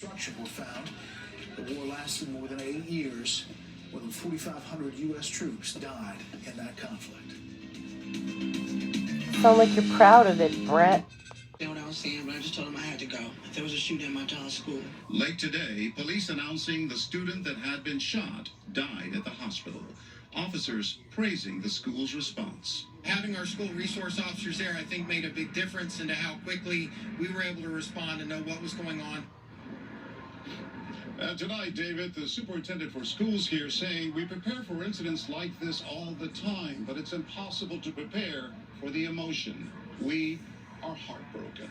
Destruction were found. The war lasted more than 8 years. More than 4,500 U.S. troops died in that conflict. Sound like you're proud of it, Brett. You know what I was saying, but I just told him I had to go. There was a shooting at my child's school. Late today, police announcing the student that had been shot died at the hospital. Officers praising the school's response. Having our school resource officers there, I think, made a big difference into how quickly we were able to respond and know what was going on. Tonight, David, the superintendent for schools here saying we prepare for incidents like this all the time, but it's impossible to prepare for the emotion. We are heartbroken.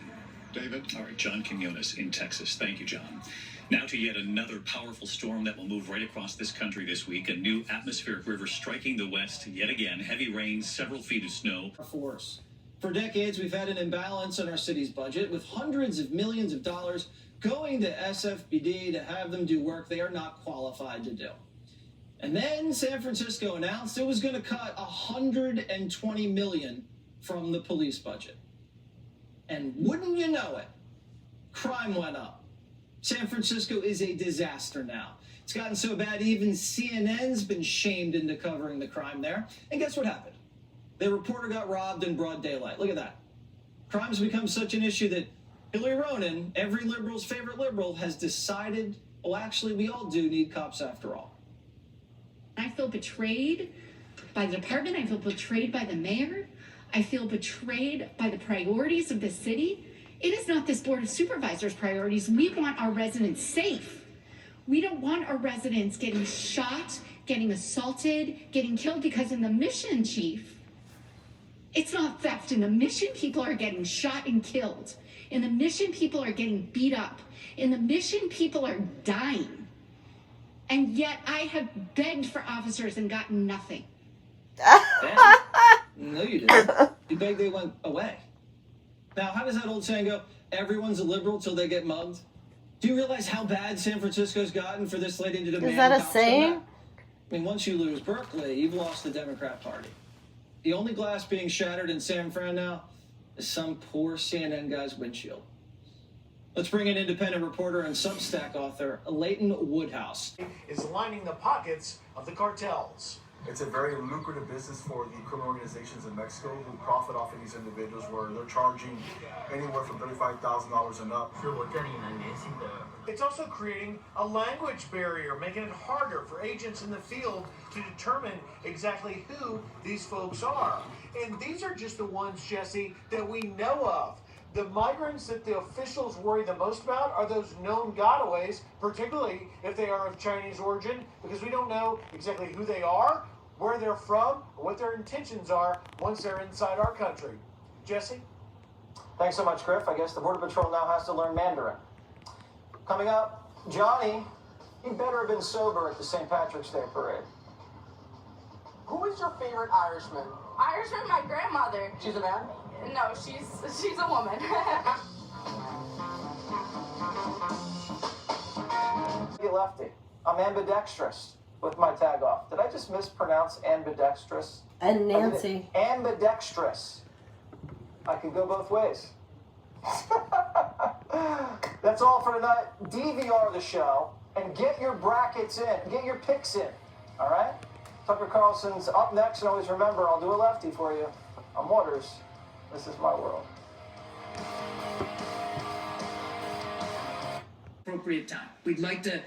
David? All right, John Quinones in Texas. Thank you, John. Now to yet another powerful storm that will move right across this country this week. A new atmospheric river striking the west yet again. Heavy rain, several feet of snow. Force. For decades, we've had an imbalance in our city's budget with hundreds of millions of dollars going to SFPD to have them do work they are not qualified to do. And then San Francisco announced it was going to cut $120 million from the police budget. And wouldn't you know it, crime went up. San Francisco is a disaster now. It's gotten so bad even CNN's been shamed into covering the crime there. And guess what happened? Their reporter got robbed in broad daylight. Look at that. Crime's become such an issue that Hillary Ronen, every liberal's favorite liberal, has decided, well, actually, we all do need cops after all. I feel betrayed by the department. I feel betrayed by the mayor. I feel betrayed by the priorities of the city. It is not this Board of Supervisors' priorities. We want our residents safe. We don't want our residents getting shot, getting assaulted, getting killed, because in the mission, Chief, it's not theft. In the mission, people are getting shot and killed. In the mission, people are getting beat up. In the mission, people are dying. And yet I have begged for officers and gotten nothing. No, you didn't. You begged they went away. Now, how does that old saying go? Everyone's a liberal till they get mugged. Do you realize how bad San Francisco's gotten for this lady to demand? Is that a saying? I mean, once you lose Berkeley, you've lost the Democrat Party. The only glass being shattered in San Fran now is some poor CNN guy's windshield. Let's bring in independent reporter and Substack author Leighton Woodhouse. Is lining the pockets of the cartels. It's a very lucrative business for the criminal organizations in Mexico who profit off of these individuals, where they're charging anywhere from $35,000 and up. It's also creating a language barrier, making it harder for agents in the field to determine exactly who these folks are. And these are just the ones, Jesse, that we know of. The migrants that the officials worry the most about are those known gotaways, particularly if they are of Chinese origin, because we don't know exactly who they are, where they're from, or what their intentions are once they're inside our country. Jesse? Thanks so much, Griff. I guess the Border Patrol now has to learn Mandarin. Coming up, Johnny, he better have been sober at the St. Patrick's Day parade. Who is your favorite Irishman? Irishman, my grandmother. She's a man? No, she's a woman. You lefty. I'm ambidextrous with my tag off. Did I just mispronounce ambidextrous? And Nancy. Ambidextrous. I can go both ways. That's all for tonight. DVR the show and get your brackets in. Get your picks in. All right? Tucker Carlson's up next, and always remember, I'll do a lefty for you. I'm Waters. This is my world. Appropriate time. We'd like to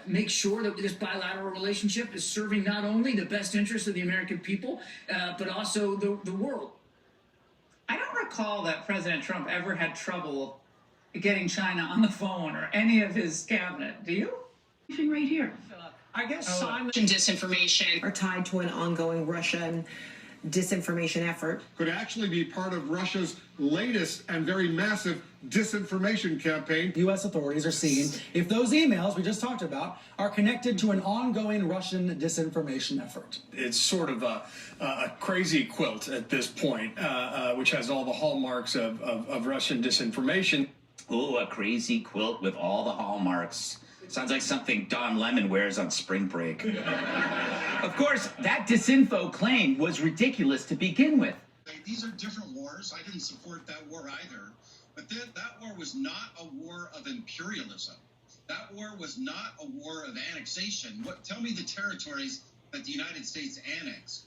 make sure that this bilateral relationship is serving not only the best interests of the American people, but also the world. I don't recall that President Trump ever had trouble getting China on the phone or any of his cabinet. Do you? Right here. I guess Simon and disinformation are tied to an ongoing Russian disinformation effort. Could actually be part of Russia's latest and very massive disinformation campaign. U.S. authorities are seeing if those emails we just talked about are connected to an ongoing Russian disinformation effort. It's sort of a crazy quilt at this point, which has all the hallmarks of Russian disinformation. Oh, a crazy quilt with all the hallmarks. Sounds like something Don Lemon wears on spring break. Of course, that disinfo claim was ridiculous to begin with. These are different wars. I didn't support that war either. But that war was not a war of imperialism. That war was not a war of annexation. Tell me the territories that the United States annexed.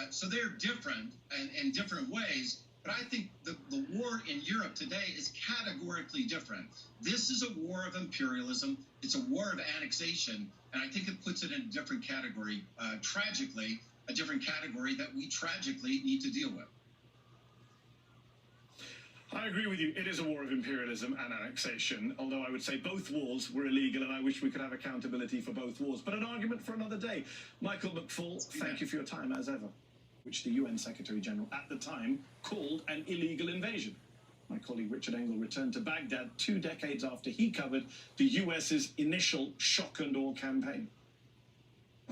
So they're different and in different ways. But I think the war in Europe today is categorically different. This is a war of imperialism. It's a war of annexation. And I think it puts it in a different category, tragically, a different category that we tragically need to deal with. I agree with you. It is a war of imperialism and annexation, although I would say both wars were illegal, and I wish we could have accountability for both wars. But an argument for another day. Michael McFaul, thank you for your time, as ever, which the UN Secretary-General at the time called an illegal invasion. My colleague Richard Engel returned to Baghdad 2 decades after he covered the US's initial shock and awe campaign.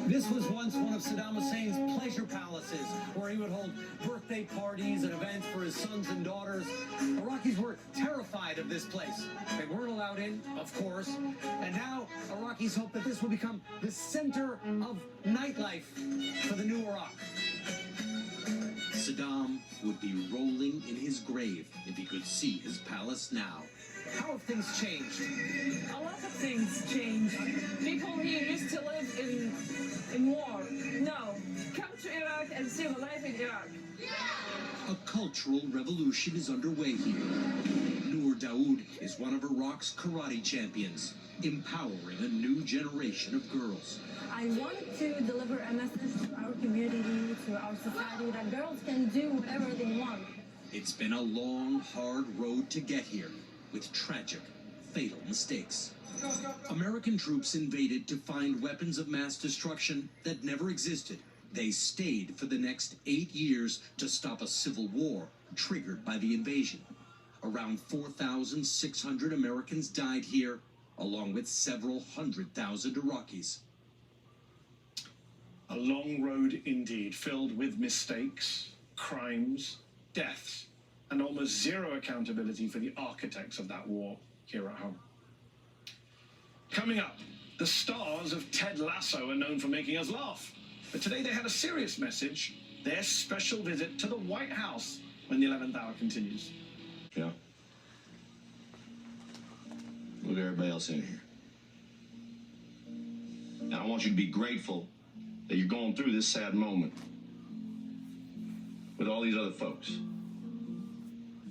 This was once one of Saddam Hussein's pleasure palaces, where he would hold birthday parties and events for his sons and daughters. Iraqis were terrified of this place. They weren't allowed in, of course. And now Iraqis hope that this will become the center of nightlife for the new Iraq. Saddam would be rolling in his grave if he could see his palace now. How have things changed? A lot of things changed. People here used to live in war. No, come to Iraq and see the life in Iraq. A cultural revolution is underway here. Noor Daoud is one of Iraq's karate champions, empowering a new generation of girls. I wanted to deliver a message to our community, to our society, that girls can do whatever they want. It's been a long, hard road to get here, with tragic, fatal mistakes. American troops invaded to find weapons of mass destruction that never existed. They stayed for the next 8 years to stop a civil war triggered by the invasion. Around 4,600 Americans died here, along with several 100,000 Iraqis. A long road indeed, filled with mistakes, crimes, deaths, and almost zero accountability for the architects of that war here at home. Coming up, the stars of Ted Lasso are known for making us laugh. But today they had a serious message, their special visit to the White House, when the 11th hour continues. Yeah. Look at everybody else in here. And I want you to be grateful that you're going through this sad moment with all these other folks.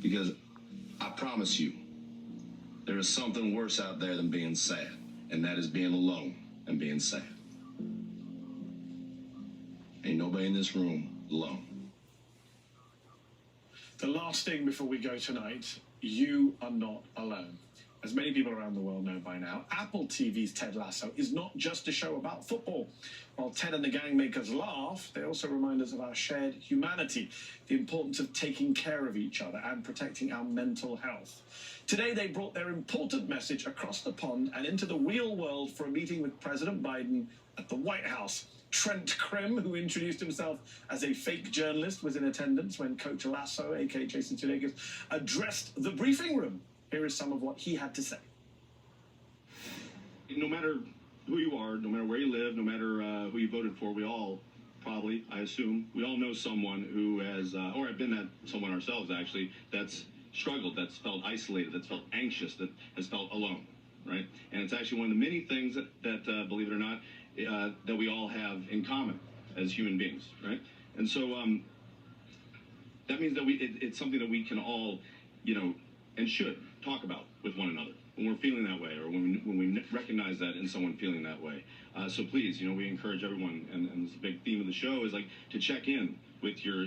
Because I promise you, there is something worse out there than being sad, and that is being alone and being sad. Ain't nobody in this room alone. The last thing before we go tonight, you are not alone. As many people around the world know by now, Apple TV's Ted Lasso is not just a show about football. While Ted and the gang make us laugh, they also remind us of our shared humanity, the importance of taking care of each other and protecting our mental health. Today, they brought their important message across the pond and into the real world for a meeting with President Biden at the White House. Trent Krim, who introduced himself as a fake journalist, was in attendance when Coach Lasso, a.k.a. Jason Sudeikis, addressed the briefing room. Here is some of what he had to say. No matter who you are, no matter where you live, no matter who you voted for, we all probably, I assume, we all know someone who has, or have been that someone ourselves actually, that's struggled, that's felt isolated, that's felt anxious, that has felt alone, right? And it's actually one of the many things that believe it or not, that we all have in common as human beings, right? And so that means that it's something that we can all, and should talk about with one another when we're feeling that way, or when we recognize that in someone feeling that way. So please, we encourage everyone, and this big theme of the show is like to check in with your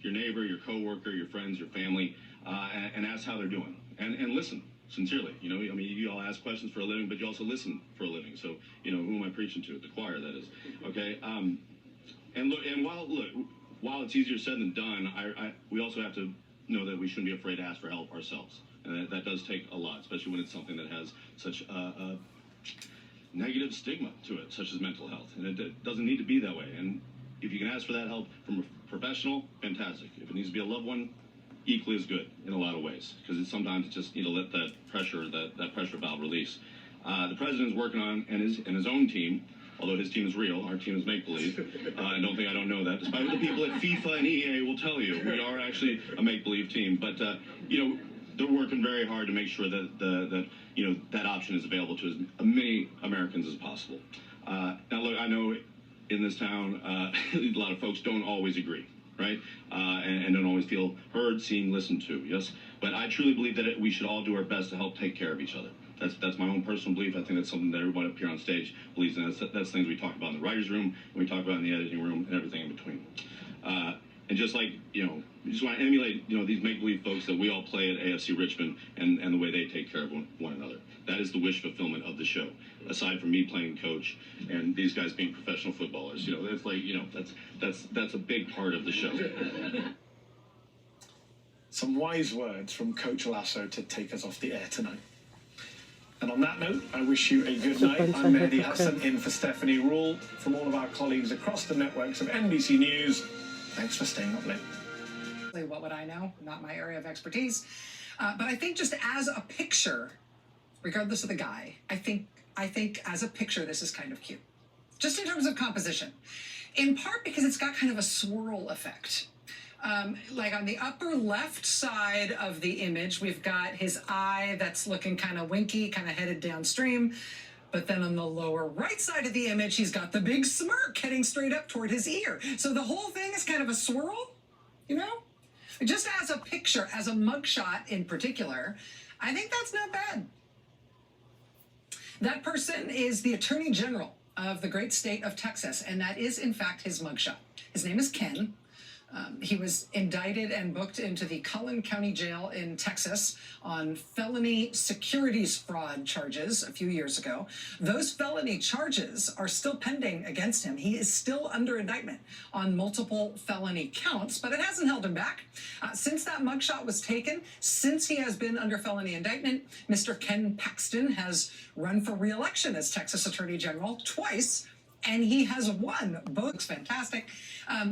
neighbor, your coworker, your friends, your family, and ask how they're doing, and listen sincerely. You all ask questions for a living, but you also listen for a living. So who am I preaching to? The choir, that is. Okay. And look, and while it's easier said than done, we also have to know that we shouldn't be afraid to ask for help ourselves. And that does take a lot, especially when it's something that has such a negative stigma to it, such as mental health. And it doesn't need to be that way. And if you can ask for that help from a professional, fantastic. If it needs to be a loved one, equally as good in a lot of ways. Because sometimes it's just let that pressure valve release. The president is working on, and his own team, although his team is real, our team is make-believe. I don't know that. Despite what the people at FIFA and EA will tell you, we are actually a make-believe team. But, they're working very hard to make sure that that option is available to as many Americans as possible. Now, look, I know in this town, a lot of folks don't always agree, right? And don't always feel heard, seen, listened to. Yes, but I truly believe that we should all do our best to help take care of each other. That's my own personal belief. I think that's something that everybody up here on stage believes in. That's things we talk about in the writers' room, and we talk about in the editing room, and everything in between. And just like, we just want to emulate, these make-believe folks that we all play at AFC Richmond and the way they take care of one another. That is the wish fulfillment of the show. Aside from me playing coach and these guys being professional footballers, it's like, that's a big part of the show. Some wise words from Coach Lasso to take us off the air tonight. And on that note, I wish you a good night. I'm Mehdi Hassan in for Stephanie Rule. From all of our colleagues across the networks of NBC News, thanks for staying up late. What would I know? Not my area of expertise. But I think just as a picture, regardless of the guy, I think as a picture, this is kind of cute. Just in terms of composition. In part because it's got kind of a swirl effect. Like on the upper left side of the image, we've got his eye that's looking kind of winky, kind of headed downstream. But then on the lower right side of the image, he's got the big smirk heading straight up toward his ear. So the whole thing is kind of a swirl, Just as a picture, as a mugshot in particular, I think that's not bad. That person is the Attorney General of the great state of Texas, and that is, in fact, his mugshot. His name is Ken. He was indicted and booked into the Cullen County Jail in Texas on felony securities fraud charges a few years ago. Those felony charges are still pending against him. He is still under indictment on multiple felony counts, but it hasn't held him back. Since that mugshot was taken, since he has been under felony indictment, Mr. Ken Paxton has run for re-election as Texas Attorney General twice, and he has won. Both looks fantastic.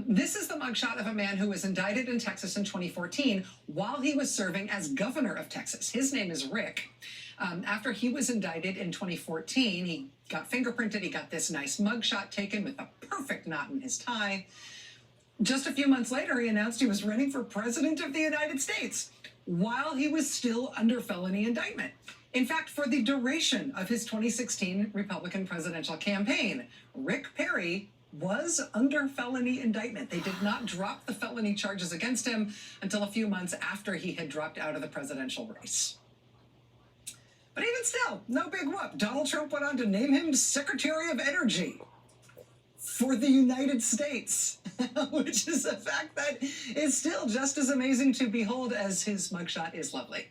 This is the mugshot of a man who was indicted in Texas in 2014 while he was serving as governor of Texas. His name is Rick. After he was indicted in 2014, he got fingerprinted. He got this nice mugshot taken with a perfect knot in his tie. Just a few months later, he announced he was running for president of the United States while he was still under felony indictment. In fact, for the duration of his 2016 Republican presidential campaign, Rick Perry was under felony indictment. They did not drop the felony charges against him until a few months after he had dropped out of the presidential race. But even still, no big whoop. Donald Trump went on to name him Secretary of Energy for the United States, which is a fact that is still just as amazing to behold as his mugshot is lovely.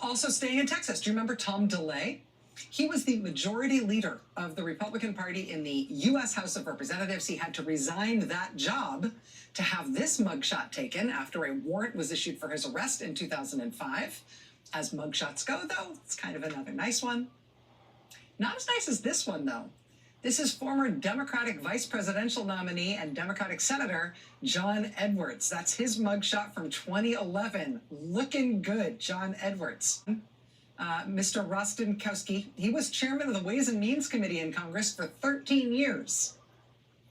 Also staying in Texas, do you remember Tom DeLay? He was the majority leader of the Republican Party in the U.S. House of Representatives. He had to resign that job to have this mugshot taken after a warrant was issued for his arrest in 2005. As mugshots go, though, it's kind of another nice one. Not as nice as this one, though. This is former Democratic vice presidential nominee and Democratic Senator John Edwards. That's his mugshot from 2011. Looking good, John Edwards. Mr. Rostenkowski, he was chairman of the Ways and Means Committee in Congress for 13 years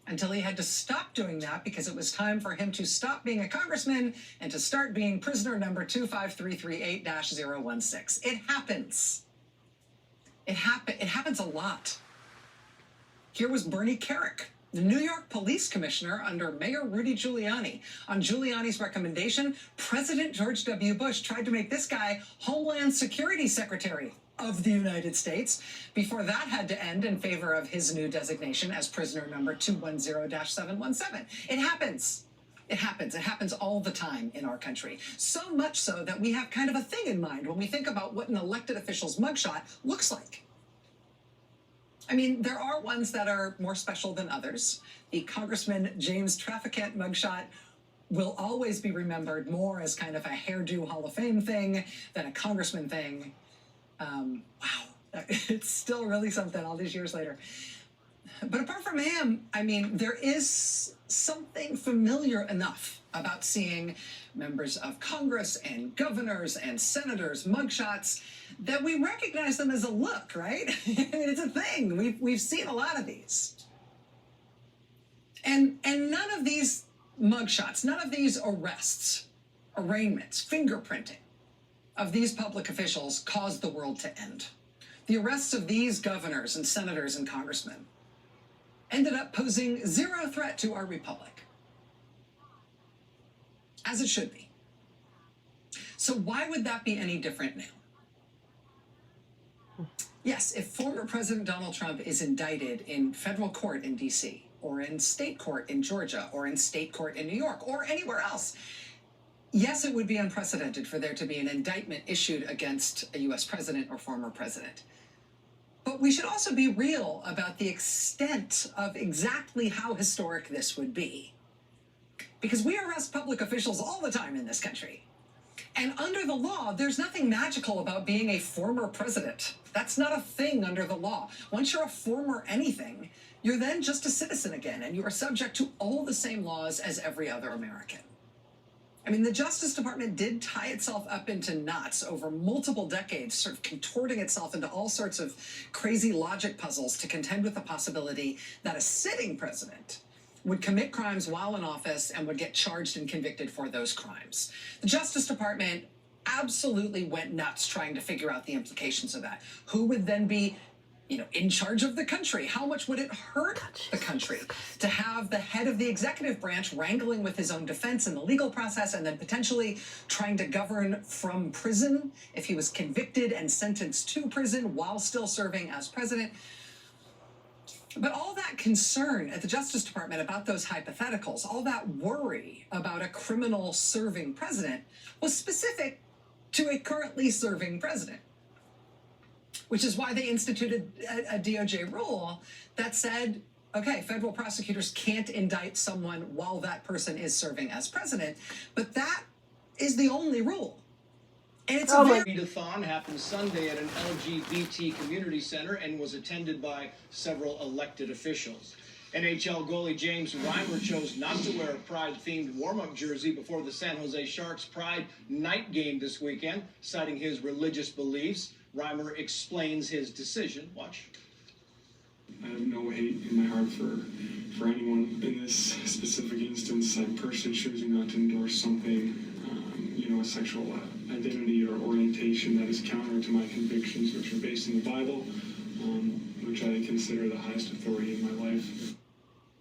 until he had to stop doing that because it was time for him to stop being a congressman and to start being prisoner number 25338-016. It happens. It happens a lot. Here was Bernie Kerik, the New York police commissioner under Mayor Rudy Giuliani. On Giuliani's recommendation, President George W. Bush tried to make this guy Homeland Security Secretary of the United States before that had to end in favor of his new designation as prisoner number 210-717. It happens. It happens. It happens all the time in our country. So much so that we have kind of a thing in mind when we think about what an elected official's mugshot looks like. I mean, there are ones that are more special than others. The Congressman James Traficant mugshot will always be remembered more as kind of a hairdo Hall of Fame thing than a congressman thing. Wow, it's still really something all these years later. But apart from him, I mean, there is something familiar enough about seeing members of Congress and governors and senators mugshots that we recognize them as a look, right? I mean, it's a thing. We've seen a lot of these. And none of these mugshots, none of these arrests, arraignments, fingerprinting, of these public officials caused the world to end. The arrests of these governors and senators and congressmen ended up posing zero threat to our republic, as it should be. So why would that be any different now? Yes, if former President Donald Trump is indicted in federal court in D.C., or in state court in Georgia, or in state court in New York, or anywhere else, yes, it would be unprecedented for there to be an indictment issued against a U.S. president or former president. But we should also be real about the extent of exactly how historic this would be. Because we arrest public officials all the time in this country. And under the law, there's nothing magical about being a former president. That's not a thing under the law. Once you're a former anything, you're then just a citizen again, and you are subject to all the same laws as every other American. I mean, the Justice Department did tie itself up into knots over multiple decades, sort of contorting itself into all sorts of crazy logic puzzles to contend with the possibility that a sitting president would commit crimes while in office and would get charged and convicted for those crimes. The Justice Department absolutely went nuts trying to figure out the implications of that. Who would then be, in charge of the country? How much would it hurt the country to have the head of the executive branch wrangling with his own defense in the legal process and then potentially trying to govern from prison if he was convicted and sentenced to prison while still serving as president? But all that concern at the Justice Department about those hypotheticals, all that worry about a criminal serving president was specific to a currently serving president. Which is why they instituted a DOJ rule that said, okay, federal prosecutors can't indict someone while that person is serving as president, but that is the only rule. And it's a very... Readathon happened Sunday at an LGBT community center and was attended by several elected officials. NHL goalie James Reimer chose not to wear a Pride-themed warm-up jersey before the San Jose Sharks Pride night game this weekend, citing his religious beliefs. Reimer explains his decision. Watch. I have no hate in my heart for anyone. In this specific instance, I'm personally choosing not to endorse something, a sexual identity or orientation that is counter to my convictions, which are based in the Bible, which I consider the highest authority in my life.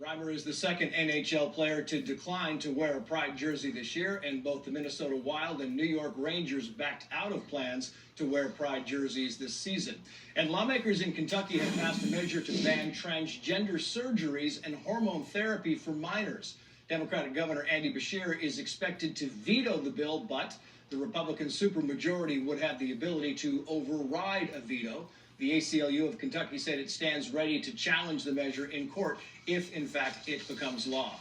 Reimer is the second NHL player to decline to wear a Pride jersey this year, and both the Minnesota Wild and New York Rangers backed out of plans to wear Pride jerseys this season. And lawmakers in Kentucky have passed a measure to ban transgender surgeries and hormone therapy for minors. Democratic Governor Andy Beshear is expected to veto the bill, but the Republican supermajority would have the ability to override a veto. The ACLU of Kentucky said it stands ready to challenge the measure in court if, in fact, it becomes law.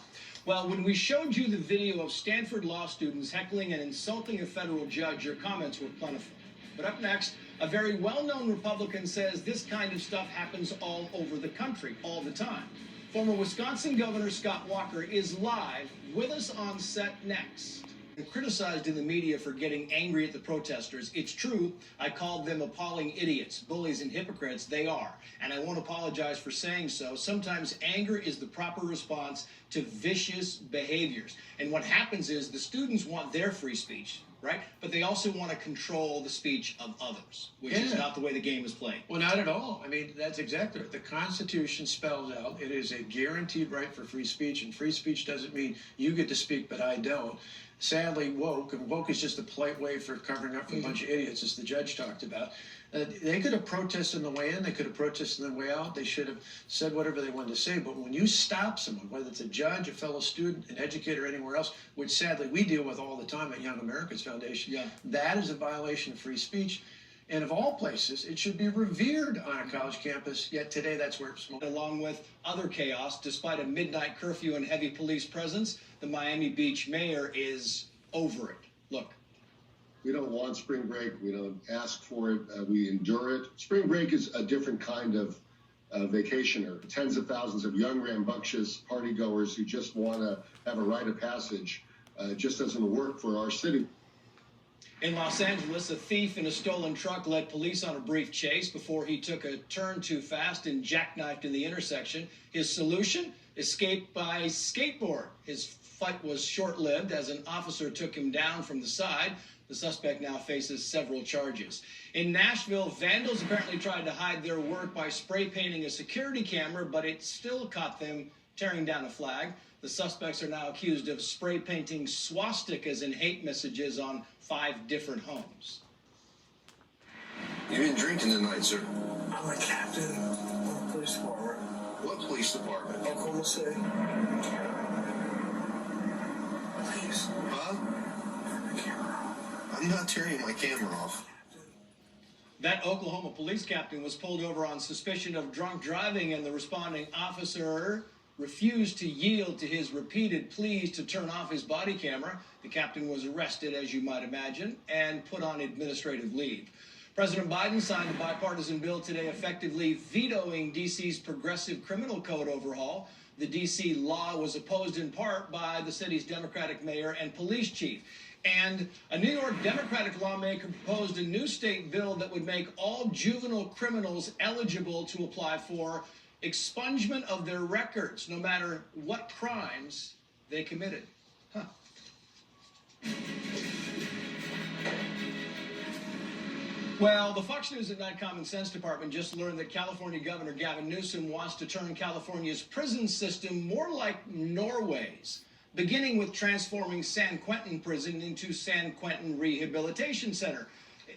Well, when we showed you the video of Stanford law students heckling and insulting a federal judge, your comments were plentiful. But up next, a very well-known Republican says this kind of stuff happens all over the country, all the time. Former Wisconsin Governor Scott Walker is live with us on set next. Criticized in the media for getting angry at the protesters. It's true, I called them appalling idiots, bullies, and hypocrites. They are, and I won't apologize for saying so. Sometimes anger is the proper response to vicious behaviors. And what happens is the students want their free speech, right? But they also want to control the speech of others, which is not the way the game is played. Well, not at all. I mean, that's exactly right. The Constitution spells out it is a guaranteed right for free speech, and free speech doesn't mean you get to speak, but I don't. Sadly, woke is just a polite way for covering up for a bunch of idiots, as the judge talked about. They could have protested on the way in, they could have protested on the way out, they should have said whatever they wanted to say, but when you stop someone, whether it's a judge, a fellow student, an educator, or anywhere else, which sadly we deal with all the time at Young Americans Foundation, that is a violation of free speech. And of all places, it should be revered on a college campus, yet today that's where it's smoked. Along with other chaos, despite a midnight curfew and heavy police presence, the Miami Beach mayor is over it. Look. We don't want spring break. We don't ask for it. We endure it. Spring break is a different kind of vacationer. Tens of thousands of young, rambunctious partygoers who just want to have a rite of passage. Just doesn't work for our city. In Los Angeles, a thief in a stolen truck led police on a brief chase before he took a turn too fast and jackknifed in the intersection. His solution? Escape by skateboard. His fight was short-lived as an officer took him down from the side. The suspect now faces several charges. In Nashville, vandals apparently tried to hide their work by spray painting a security camera, but it still caught them tearing down a flag. The suspects are now accused of spray painting swastikas and hate messages on 5 different homes. You been drinking tonight, sir? I'm a captain of the police department. What police department? Oklahoma City. Please. Huh? Turn the camera off. I'm not turning my camera off. That Oklahoma police captain was pulled over on suspicion of drunk driving, and the responding officer refused to yield to his repeated pleas to turn off his body camera. The captain was arrested, as you might imagine, and put on administrative leave. President Biden signed a bipartisan bill today effectively vetoing D.C.'s progressive criminal code overhaul. The D.C. law was opposed in part by the city's Democratic mayor and police chief. And a New York Democratic lawmaker proposed a new state bill that would make all juvenile criminals eligible to apply for expungement of their records, no matter what crimes they committed. Huh. Well, the Fox News at Night Common Sense Department just learned that California Governor Gavin Newsom wants to turn California's prison system more like Norway's, beginning with transforming San Quentin Prison into San Quentin Rehabilitation Center.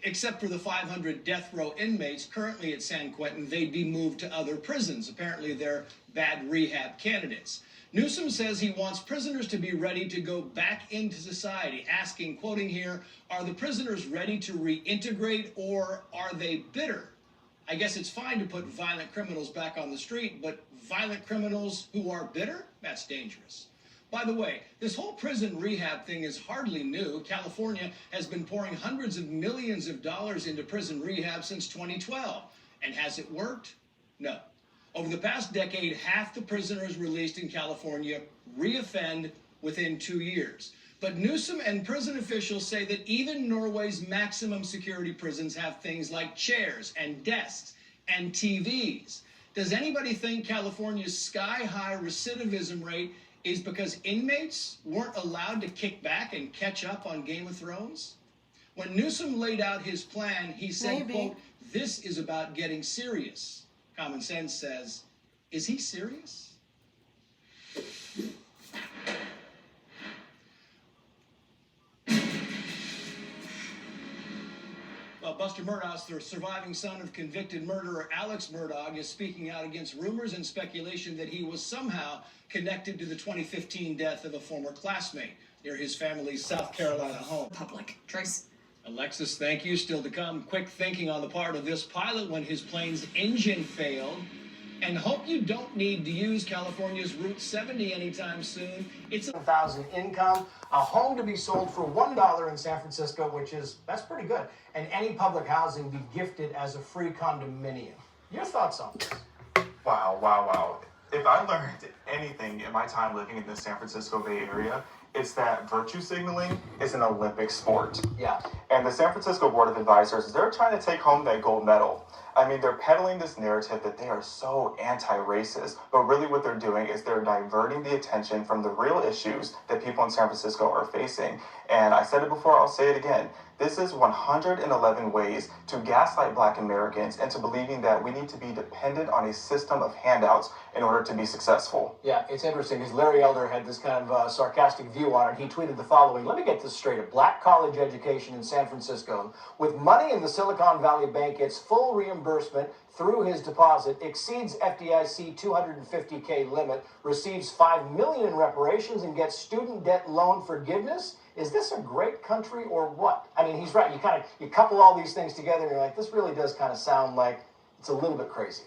Except for the 500 death row inmates currently at San Quentin, they'd be moved to other prisons. Apparently, they're bad rehab candidates. Newsom says he wants prisoners to be ready to go back into society, asking, quoting here, are the prisoners ready to reintegrate or are they bitter? I guess it's fine to put violent criminals back on the street, but violent criminals who are bitter? That's dangerous. By the way, this whole prison rehab thing is hardly new. California has been pouring hundreds of millions of dollars into prison rehab since 2012. And has it worked? No. Over the past decade, half the prisoners released in California reoffend within 2 years. But Newsom and prison officials say that even Norway's maximum security prisons have things like chairs and desks and TVs. Does anybody think California's sky-high recidivism rate is because inmates weren't allowed to kick back and catch up on Game of Thrones? When Newsom laid out his plan, he said, quote, this is about getting serious. Common Sense says, is he serious? Well, Buster Murdaugh, the surviving son of convicted murderer Alex Murdaugh, is speaking out against rumors and speculation that he was somehow connected to the 2015 death of a former classmate near his family's South Carolina home. Public. Trace. Alexis, thank you. Still to come. Quick thinking on the part of this pilot when his plane's engine failed. And hope you don't need to use California's Route 70 anytime soon. It's $1,000 income, a home to be sold for $1 in San Francisco, that's pretty good. And any public housing be gifted as a free condominium. Your thoughts on this? Wow, wow, wow. If I learned anything in my time living in the San Francisco Bay Area, it's that virtue signaling is an Olympic sport. Yeah. And the San Francisco Board of Advisors, they're trying to take home that gold medal. I mean, they're peddling this narrative that they are so anti-racist, but really what they're doing is they're diverting the attention from the real issues that people in San Francisco are facing. And I said it before, I'll say it again. This is 111 ways to gaslight Black Americans into believing that we need to be dependent on a system of handouts in order to be successful. Yeah, it's interesting because Larry Elder had this kind of sarcastic view on it. He tweeted the following, let me get this straight. A black college education in San Francisco with money in the Silicon Valley Bank gets full reimbursement through his deposit, exceeds FDIC $250K limit, receives $5 million in reparations, and gets student debt loan forgiveness. Is this a great country or what? I mean, he's right. You couple all these things together and you're like, this really does kind of sound like it's a little bit crazy.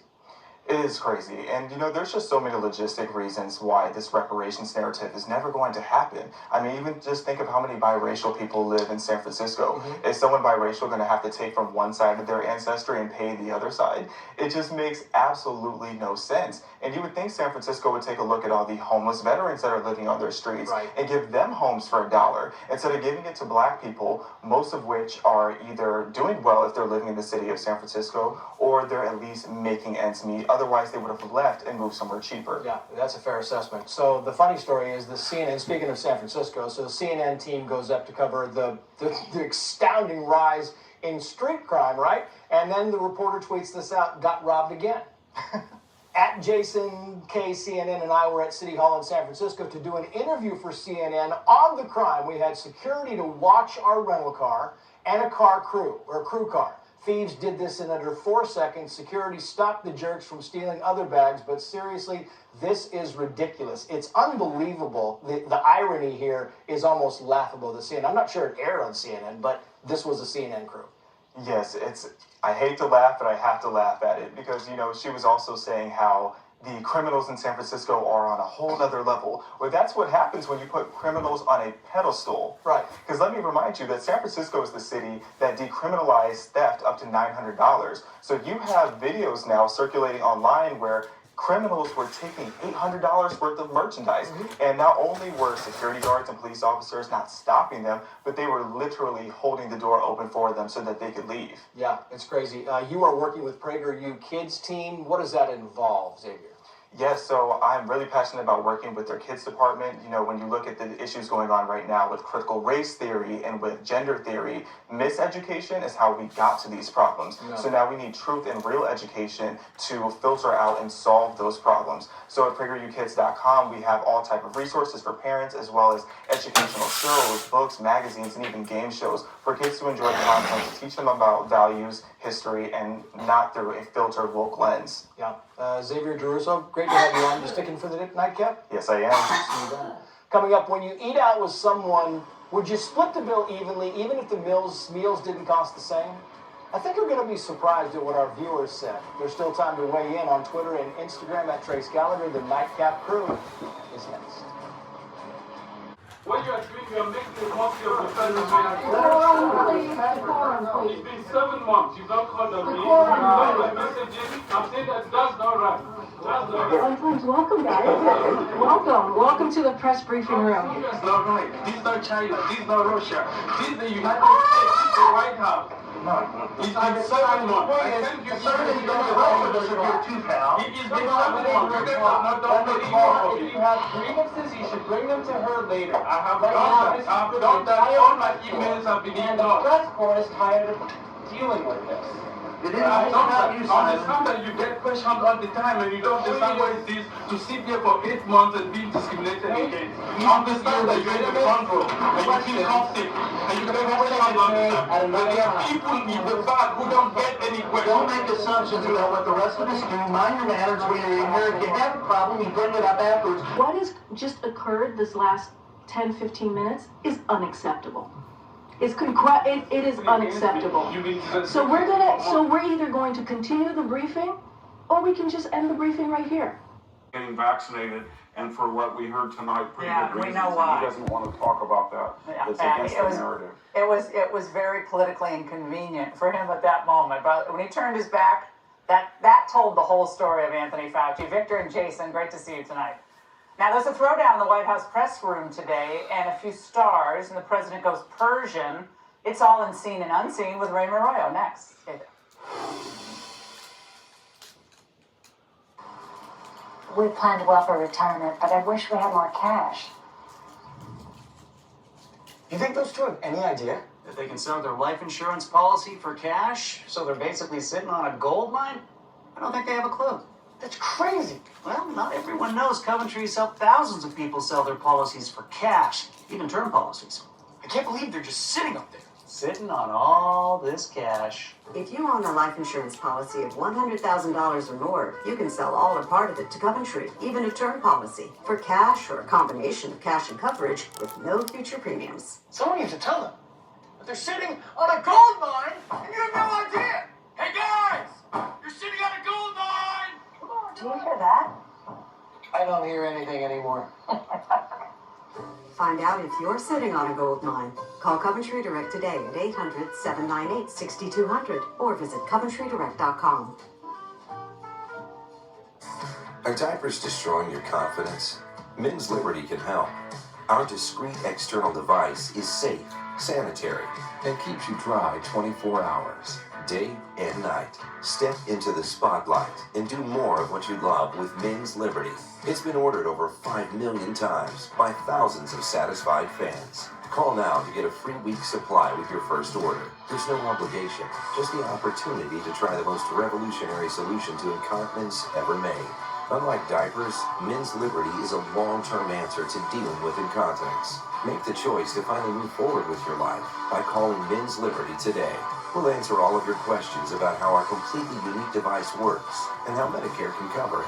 It is crazy. And, there's just so many logistic reasons why this reparations narrative is never going to happen. I mean, even just think of how many biracial people live in San Francisco. Mm-hmm. Is someone biracial going to have to take from one side of their ancestry and pay the other side? It just makes absolutely no sense. And you would think San Francisco would take a look at all the homeless veterans that are living on their streets and give them homes for $1 instead of giving it to Black people, most of which are either doing well if they're living in the city of San Francisco or they're at least making ends meet otherwise they would have left and moved somewhere cheaper. Yeah, that's a fair assessment. So the funny story is the CNN, speaking of San Francisco, so the CNN team goes up to cover the astounding rise in street crime, right? And then the reporter tweets this out, got robbed again. At Jason K, CNN, and I were at City Hall in San Francisco to do an interview for CNN on the crime. We had security to watch our rental car and a crew car. Thieves did this in under 4 seconds. Security stopped the jerks from stealing other bags, but seriously, this is ridiculous. It's unbelievable. The irony here is almost laughable to see. And I'm not sure it aired on CNN, but this was a CNN crew. Yes, I hate to laugh, but I have to laugh at it because, she was also saying how the criminals in San Francisco are on a whole other level. Well, that's what happens when you put criminals on a pedestal. Right. Because let me remind you that San Francisco is the city that decriminalized theft up to $900. So you have videos now circulating online where criminals were taking $800 worth of merchandise. And not only were security guards and police officers not stopping them, but they were literally holding the door open for them so that they could leave. Yeah, it's crazy. You are working with PragerU Kids team. What does that involve, Xavier? Yes, so I'm really passionate about working with their kids department. When you look at the issues going on right now with critical race theory and with gender theory, miseducation is how we got to these problems. No. So now we need truth and real education to filter out and solve those problems. So at PragerUKids.com, we have all type of resources for parents as well as educational shows, books, magazines, and even game shows for kids to enjoy content to teach them about values, history, and not through a filtered woke lens. Yeah. Xavier Deruso, great to have you on. You sticking for the nightcap? Yes, I am. See you then. Coming up, when you eat out with someone, would you split the bill evenly, even if the meals didn't cost the same? I think you're going to be surprised at what our viewers said. There's still time to weigh in on Twitter and Instagram at Trace Gallagher. The Nightcap Crew is next. What you are doing, you are making a mockery of the federal man. It's been 7 months. You've not called on me. You've not messaging. I'm saying that's not right. That's not right. Welcome, guys. Welcome to the press briefing room. That's not right. This is not China. This is not Russia. This is the United States. This is the White House. It's been 7 months. I thank you, sir. It is been 7 months. You guys have not done anything for me. If you have grievances, you should bring them to her later. I have done that. I've done that. All my emails have been And the ignored. press corps is tired of dealing with this. I've done that. I understand that you get questioned all the time and you don't understand what it is to sit here for 8 months and being discriminated against. I understand that you're in the front row and you feel comfortable and you get questioned all the time. But there are people in the back who don't get any questions. Don't make assumptions about what the rest of us do. Mind your manners when you're in here. If you have a problem, you bring it up afterwards. What has just occurred this last 10, 15 minutes is unacceptable. It is unacceptable. So we're either going to continue the briefing or we can just end the briefing right here. Getting vaccinated, and for what we heard tonight, pretty Yeah, good we reasons. know why. He doesn't want to talk about that. Yeah, It's against it the was, narrative. It was very politically inconvenient for him at that moment. But when he turned his back, that told the whole story of Anthony Fauci. Victor and Jason, great to see you tonight. Now, there's a throwdown in the White House press room today, and a few stars, and the president goes Persian. It's all in Seen and Unseen with Ray Maroyo next. We planned well for retirement, but I wish we had more cash. You think those two have any idea that they can sell their life insurance policy for cash, so they're basically sitting on a gold mine? I don't think they have a clue. That's crazy. Well, not everyone knows Coventry's helped thousands of people sell their policies for cash, even term policies. I can't believe they're just sitting up there, sitting on all this cash. If you own a life insurance policy of $100,000 or more, you can sell all or part of it to Coventry, even a term policy, for cash or a combination of cash and coverage with no future premiums. Someone needs to tell them that they're sitting on a gold mine and you have no idea. Hey guys, you're sitting on a gold mine. Do you hear that? I don't hear anything anymore. Find out if you're sitting on a gold mine. Call Coventry Direct today at 800-798-6200 or visit CoventryDirect.com. Are diapers destroying your confidence? Men's Liberty can help. Our discreet external device is safe, sanitary, and keeps you dry 24 hours. day and night. Step into the spotlight and do more of what you love with Men's Liberty. It's been ordered over 5 million times by thousands of satisfied fans. Call now to get a free week supply with your first order. There's no obligation, just the opportunity to try the most revolutionary solution to incontinence ever made. Unlike diapers, Men's Liberty is a long-term answer to dealing with incontinence. Make the choice to finally move forward with your life by calling Men's Liberty today. We'll answer all of your questions about how our completely unique device works and how Medicare can cover it.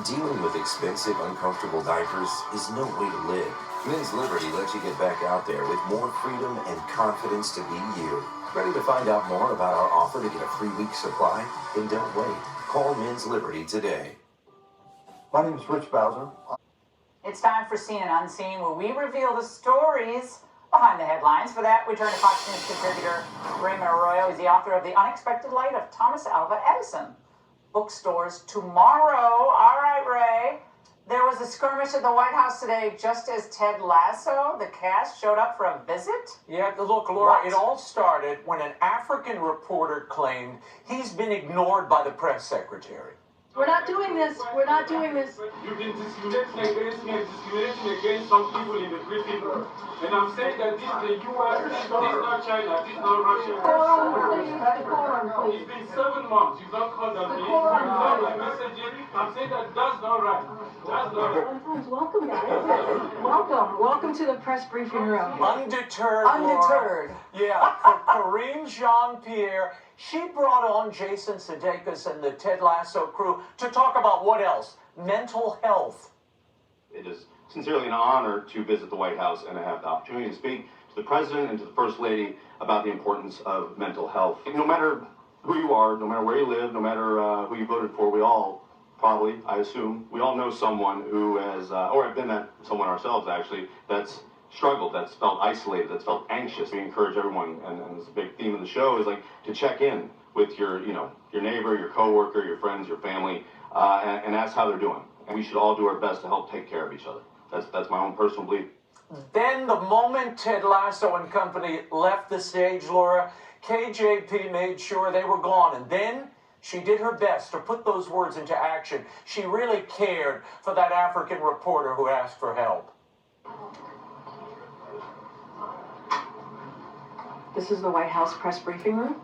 Dealing with expensive, uncomfortable diapers is no way to live. Men's Liberty lets you get back out there with more freedom and confidence to be you. Ready to find out more about our offer to get a free week supply? Then don't wait. Call Men's Liberty today. My name is Rich Bowser. It's time for Seen and Unseen, where we reveal the stories behind the headlines. For that, we turn to Fox News contributor Raymond Arroyo. He's the author of The Unexpected Light of Thomas Alva Edison. Bookstores tomorrow. All right, Ray. There was a skirmish at the White House today just as Ted Lasso, the cast, showed up for a visit? Yeah, look, Laura, it all started when an African reporter claimed he's been ignored by the press secretary. We're not doing this. We're not doing this. You've been discriminating against me and discriminating against some people in the briefing room. And I'm saying that this is the US, this is not China, this is not Russia. It's been 7 months. You've not called on me. You've not my messages. I'm saying that that's not right. That's not right. Welcome, guys. Welcome. Welcome to the press briefing room. Undeterred. Undeterred. Laura. Yeah, Karine Jean-Pierre. She brought on Jason Sudeikis and the Ted Lasso crew to talk about what else? Mental health. It is sincerely an honor to visit the White House and to have the opportunity to speak to the President and to the First Lady about the importance of mental health. No matter who you are, no matter where you live, no matter who you voted for, we all probably, I assume, we all know someone who has, or have been that someone ourselves actually, that's struggled, that's felt isolated, that's felt anxious. We encourage everyone, and it's a big theme of the show, is like to check in with your neighbor, your coworker, your friends, your family, and ask how they're doing. And we should all do our best to help take care of each other. That's my own personal belief. Then the moment Ted Lasso and company left the stage, Laura, KJP made sure they were gone. And then she did her best to put those words into action. She really cared for that African reporter who asked for help. This is the White House press briefing room,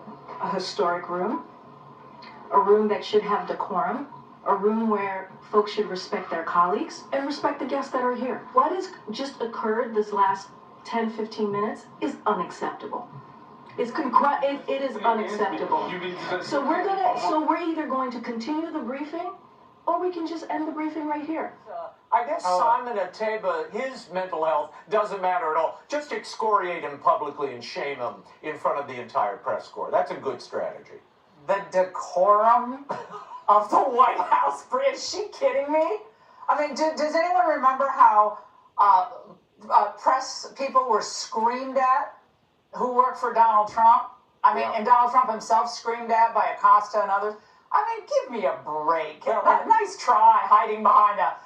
a historic room, a room that should have decorum, a room where folks should respect their colleagues and respect the guests that are here. What has just occurred this last 10, 15 minutes is unacceptable. It is unacceptable. So we're either going to continue the briefing or we can just end the briefing right here. I guess Simon Ateba, his mental health doesn't matter at all. Just excoriate him publicly and shame him in front of the entire press corps. That's a good strategy. The decorum of the White House? Is she kidding me? I mean, does anyone remember how press people were screamed at who worked for Donald Trump? I mean, and Donald Trump himself screamed at by Acosta and others. I mean, give me a break. Nice try hiding behind a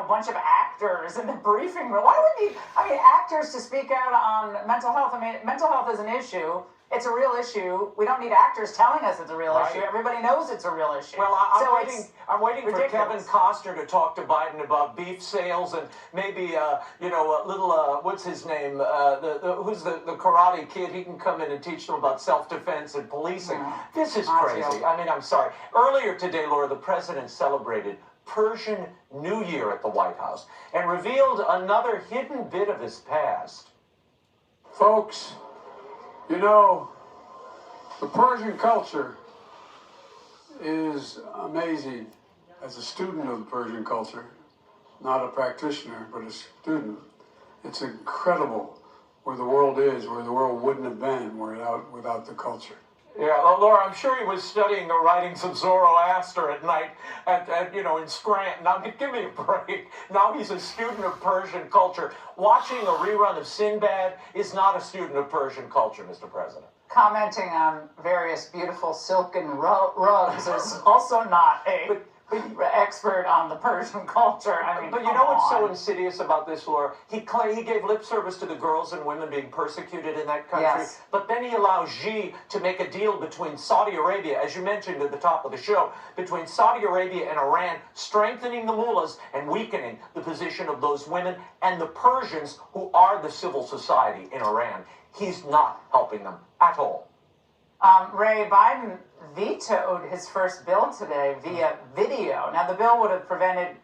bunch of actors in the briefing room. Why would you? I mean, actors to speak out on mental health. I mean, mental health is an issue. It's a real issue. We don't need actors telling us it's a real issue. Everybody knows it's a real issue. Well, I'm waiting for Kevin Costner to talk to Biden about beef sales and maybe a little what's his name? Who's the karate kid? He can come in and teach them about self-defense and policing. This is crazy. I mean, I'm sorry. Earlier today, Laura, the president celebrated Persian New Year at the White House and revealed another hidden bit of his past. Folks, you know, the Persian culture is amazing. As a student of the Persian culture, not a practitioner, but a student, it's incredible where the world is, where the world wouldn't have been without the culture. Yeah, well, Laura, I'm sure he was studying the writings of Zoroaster at night in Scranton. Now, give me a break. Now he's a student of Persian culture. Watching a rerun of Sinbad is not a student of Persian culture, Mr. President. Commenting on various beautiful silken rugs is also not a... expert on the Persian culture. I mean, but you know what's so insidious about this, Laura? He gave lip service to the girls and women being persecuted in that country, Yes. but then he allows Xi to make a deal between Saudi Arabia, as you mentioned at the top of the show, between Saudi Arabia and Iran, strengthening the mullahs and weakening the position of those women and the Persians who are the civil society in Iran. He's not helping them at all. Ray, Biden vetoed his first bill today via video. Now, the bill would have prevented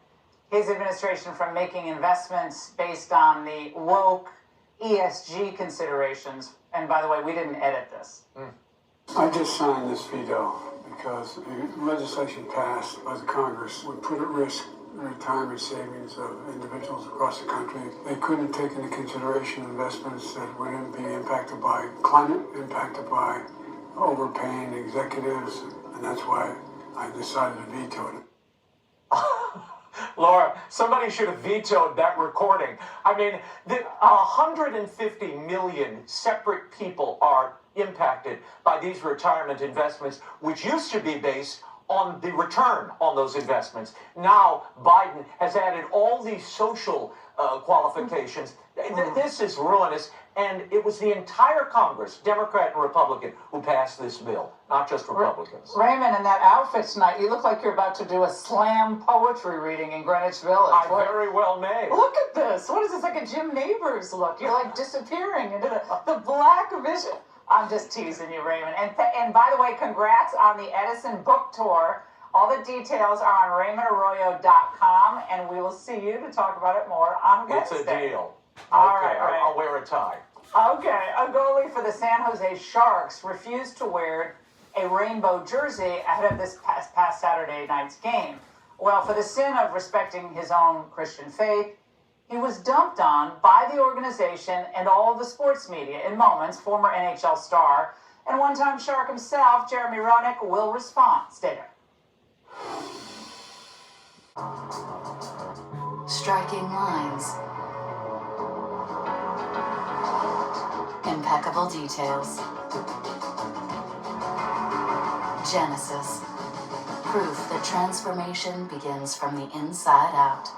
his administration from making investments based on the woke ESG considerations. And by the way, we didn't edit this. I just signed this veto because legislation passed by the Congress would put at risk the retirement savings of individuals across the country. They couldn't take into consideration investments that wouldn't be impacted by climate, impacted by overpaying executives, and that's why I decided to veto it. Laura, somebody should have vetoed that recording. I mean, 150 million separate people are impacted by these retirement investments, which used to be based on the return on those investments. Now, Biden has added all these social qualifications. This is ruinous, and it was the entire Congress, Democrat and Republican, who passed this bill, not just Republicans. Raymond, in that outfit tonight, you look like you're about to do a slam poetry reading in Greenwich Village. I very well may. Look at this. What is this, like a Jim Neighbors look? You're like disappearing into the black vision. I'm just teasing you, Raymond. And by the way, congrats on the Edison book tour. All the details are on RaymondArroyo.com, and we will see you to talk about it more on Wednesday. It's a deal. All okay, right, Ray. I'll wear a tie. Okay, a goalie for the San Jose Sharks refused to wear a rainbow jersey ahead of this past Saturday night's game. Well, for the sin of respecting his own Christian faith, he was dumped on by the organization and all of the sports media. In moments, former NHL star and one-time Shark himself, Jeremy Roenick, will respond. Stay there. Striking lines. Impeccable details. Genesis. Proof that transformation begins from the inside out.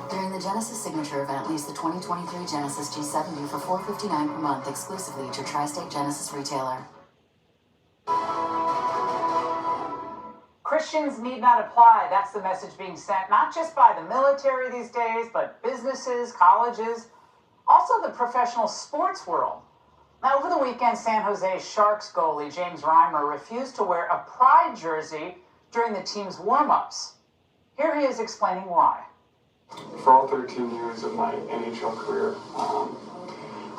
During the Genesis Signature event, lease the 2023 Genesis G70 for $459 per month exclusively at your Tri-State Genesis retailer. Christians need not apply. That's the message being sent, not just by the military these days, but businesses, colleges, also the professional sports world. Now, over the weekend, San Jose Sharks goalie James Reimer refused to wear a pride jersey during the team's warm-ups. Here he is explaining why. For all 13 years of my NHL career,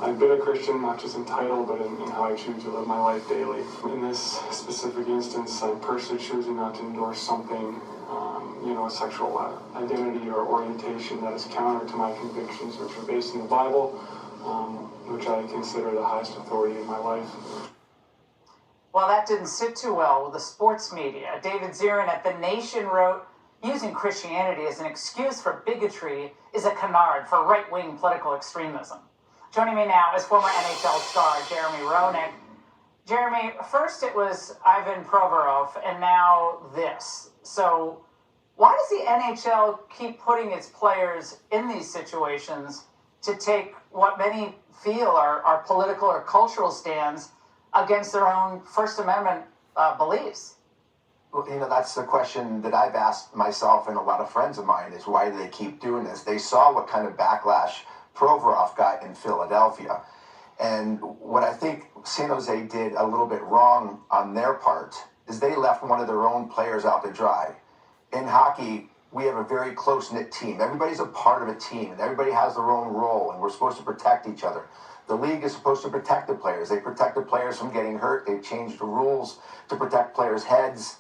I've been a Christian, not just in title, but in how I choose to live my life daily. In this specific instance, I'm personally choosing not to endorse something, a sexual identity or orientation that is counter to my convictions, which are based in the Bible, which I consider the highest authority in my life. Well, that didn't sit too well with the sports media. David Zirin at The Nation wrote, using Christianity as an excuse for bigotry is a canard for right-wing political extremism. Joining me now is former NHL star Jeremy Roenick. Jeremy, first it was Ivan Provorov, and now this. So why does the NHL keep putting its players in these situations to take what many feel are political or cultural stands against their own First Amendment beliefs? Well, that's the question that I've asked myself and a lot of friends of mine is why do they keep doing this? They saw what kind of backlash Provorov got in Philadelphia. And what I think San Jose did a little bit wrong on their part is they left one of their own players out to dry. In hockey, we have a very close-knit team. Everybody's a part of a team, and everybody has their own role, and we're supposed to protect each other. The league is supposed to protect the players. They protect the players from getting hurt. They've changed the rules to protect players' heads.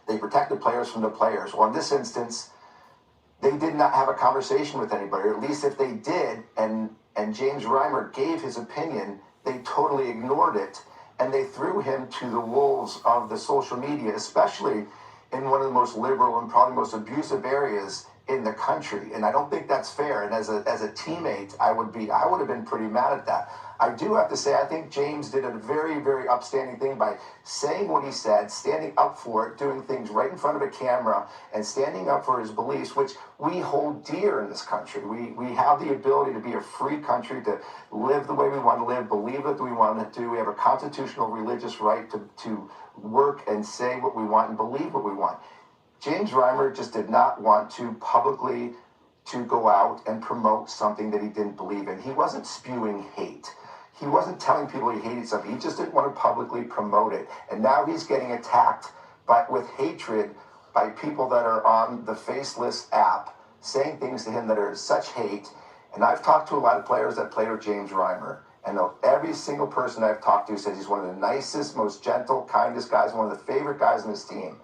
They protect the players from the players. Well, in this instance, they did not have a conversation with anybody, or at least if they did, and James Reimer gave his opinion, they totally ignored it, and they threw him to the wolves of the social media, especially in one of the most liberal and probably most abusive areas in the country, and I don't think that's fair. And as a teammate, I would have been pretty mad at that. I do have to say, I think James did a very, very upstanding thing by saying what he said, standing up for it, doing things right in front of a camera, and standing up for his beliefs, which we hold dear in this country. We have the ability to be a free country, to live the way we want to live, believe what we want to do. We have a constitutional religious right to work and say what we want and believe what we want. James Reimer just did not want to publicly to go out and promote something that he didn't believe in. He wasn't spewing hate. He wasn't telling people he hated something. He just didn't want to publicly promote it. And now he's getting attacked with hatred by people that are on the Faceless app saying things to him that are such hate. And I've talked to a lot of players that played with James Reimer. And every single person I've talked to says he's one of the nicest, most gentle, kindest guys, one of the favorite guys on his team.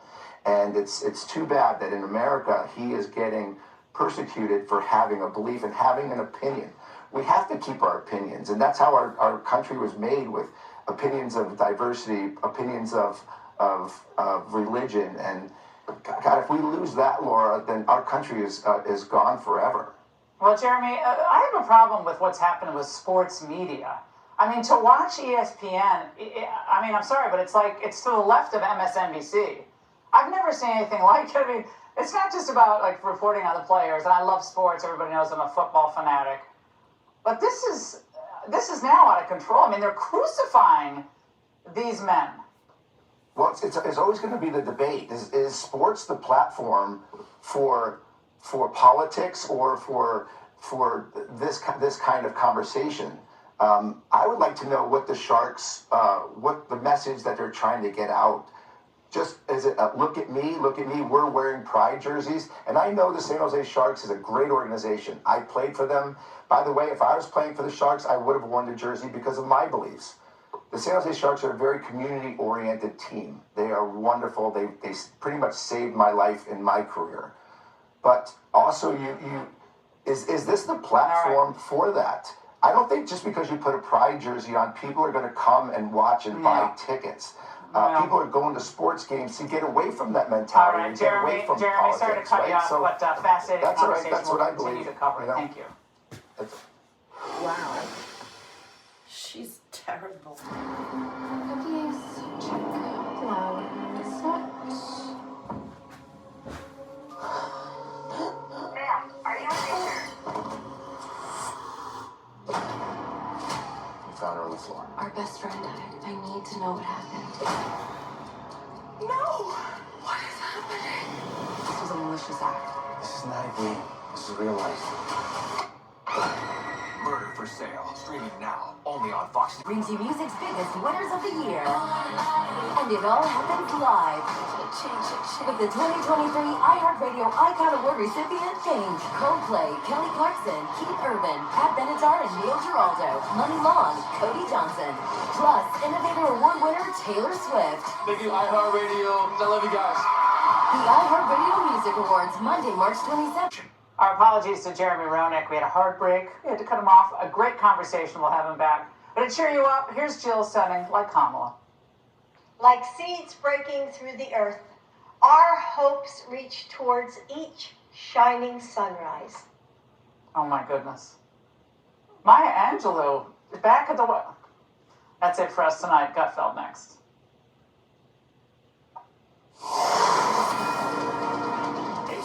And it's too bad that in America he is getting persecuted for having a belief and having an opinion. We have to keep our opinions, and that's how our country was made, with opinions of diversity, opinions of religion. And God, if we lose that, Laura, then our country is gone forever. Well, Jeremy, I have a problem with what's happening with sports media. I mean, to watch ESPN, I mean, I'm sorry, but it's like it's to the left of MSNBC. I've never seen anything like it. I mean, it's not just about like reporting on the players, and I love sports. Everybody knows I'm a football fanatic. But this is now out of control. I mean, they're crucifying these men. Well, it's always going to be the debate. Is sports the platform for politics or for this kind of conversation? I would like to know what the Sharks, what the message that they're trying to get out. Just as look at me, we're wearing pride jerseys. And I know the San Jose Sharks is a great organization. I played for them. By the way, if I was playing for the Sharks, I would have worn the jersey because of my beliefs. The San Jose Sharks are a very community-oriented team. They are wonderful. They pretty much saved my life in my career. But also, is this the platform for that? I don't think just because you put a pride jersey on, people are going to come and watch and buy tickets. People are going to sports games to get away from that mentality. All right, Jeremy, sorry to cut you off, so but fascinating that's conversation. That's what I believe. Continue to cover it. Thank you. Wow. She's terrible. Please check loud. Ma'am, are you in danger? We found her on the floor. Our best friend died. I need to know what happened. No! What is happening? This was a malicious act. This is not a game. This is real life. Murder for Sale, streaming now, only on Fox. Brings you music's biggest winners of the year. And it all happens live. With the 2023 iHeartRadio Icon Award recipient named Coldplay, Kelly Clarkson, Keith Urban, Pat Benatar, and Neil Giraldo, Money Long, Cody Johnson. Plus, Innovator Award winner Taylor Swift. Thank you, iHeartRadio. I love you guys. The iHeartRadio Music Awards, Monday, March 27th. Our apologies to Jeremy Roenick. We had a heartbreak. We had to cut him off. A great conversation. We'll have him back. But to cheer you up, here's Jill Stunning, like Kamala. Like seeds breaking through the earth, our hopes reach towards each shining sunrise. Oh my goodness. Maya Angelou, back at the... That's it for us tonight. Gutfeld next.